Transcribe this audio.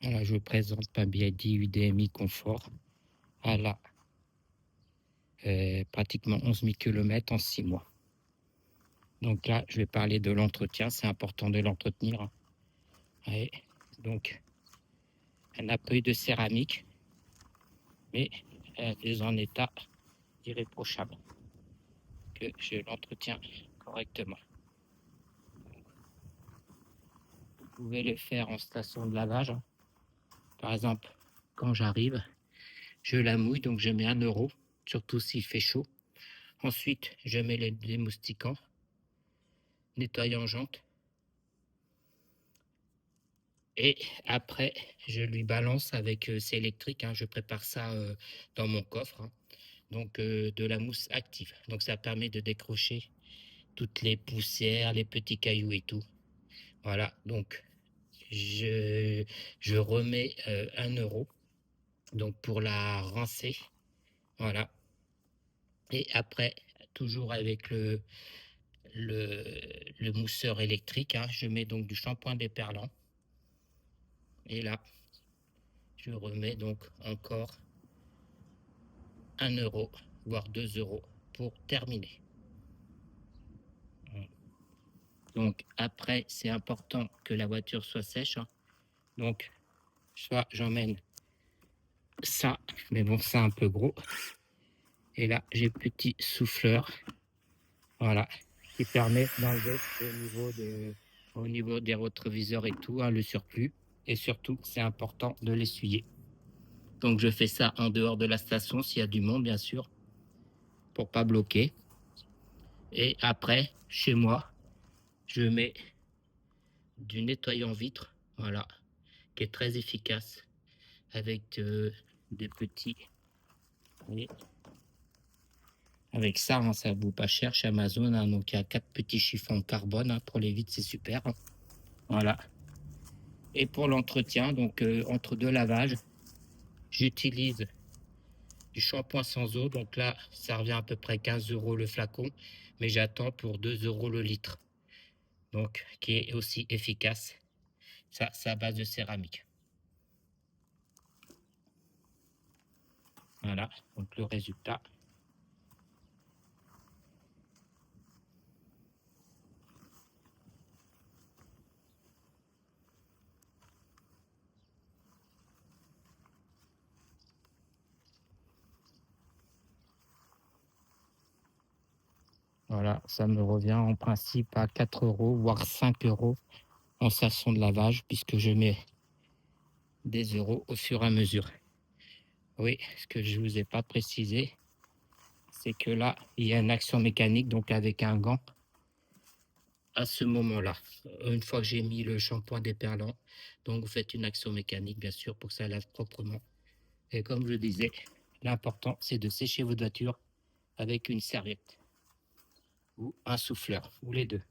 Voilà, je vous présente ma BYD UDMI Confort. Elle a pratiquement 11 000 km en 6 mois. Donc là, je vais parler de l'entretien. C'est important de l'entretenir. Ouais, donc, elle n'a pas eu de céramique, mais elle est en état irréprochable, que je l'entretiens correctement. Vous pouvez le faire en station de lavage. Par exemple, quand j'arrive, je la mouille, donc je mets 1 euro, surtout s'il fait chaud. Ensuite, je mets les démoustiquants, nettoyant jante. Et après, je lui balance avec, c'est électrique, hein, je prépare ça dans mon coffre, hein, donc de la mousse active. Donc ça permet de décrocher toutes les poussières, les petits cailloux et tout. Voilà, donc je remets 1 euro donc pour la rincer. Voilà. Et après, toujours avec le mousseur électrique, hein, je mets donc du shampoing déperlant. Et là, je remets donc encore 1 euro, voire 2 euros pour terminer. Donc après, c'est important que la voiture soit sèche. Hein. Donc, soit j'emmène ça, mais bon, c'est un peu gros. Et là, j'ai petit souffleur, voilà, qui permet d'enlever au niveau des rétroviseurs et tout, hein, le surplus. Et surtout, c'est important de l'essuyer. Donc, je fais ça en dehors de la station, s'il y a du monde, bien sûr, pour pas bloquer. Et après, chez moi, je mets du nettoyant vitre, voilà, qui est très efficace, avec des petits, vous voyez, avec ça, hein, ça vaut pas cher chez Amazon, hein, donc il y a 4 petits chiffons carbone, hein, pour les vitres, c'est super, hein, voilà. Et pour l'entretien, donc entre 2 lavages, j'utilise du shampoing sans eau, donc là, ça revient à peu près 15 euros le flacon, mais j'attends pour 2 euros le litre, donc qui est aussi efficace. Ça, c'est à base de céramique. Voilà, donc le résultat. Voilà, ça me revient en principe à 4 euros, voire 5 euros en station de lavage, puisque je mets des euros au fur et à mesure. Oui, ce que je ne vous ai pas précisé, c'est que là, il y a une action mécanique, donc avec un gant, à ce moment-là. Une fois que j'ai mis le shampoing déperlant, donc vous faites une action mécanique, bien sûr, pour que ça lave proprement. Et comme je disais, l'important, c'est de sécher votre voiture avec une serviette ou un souffleur, ou les deux.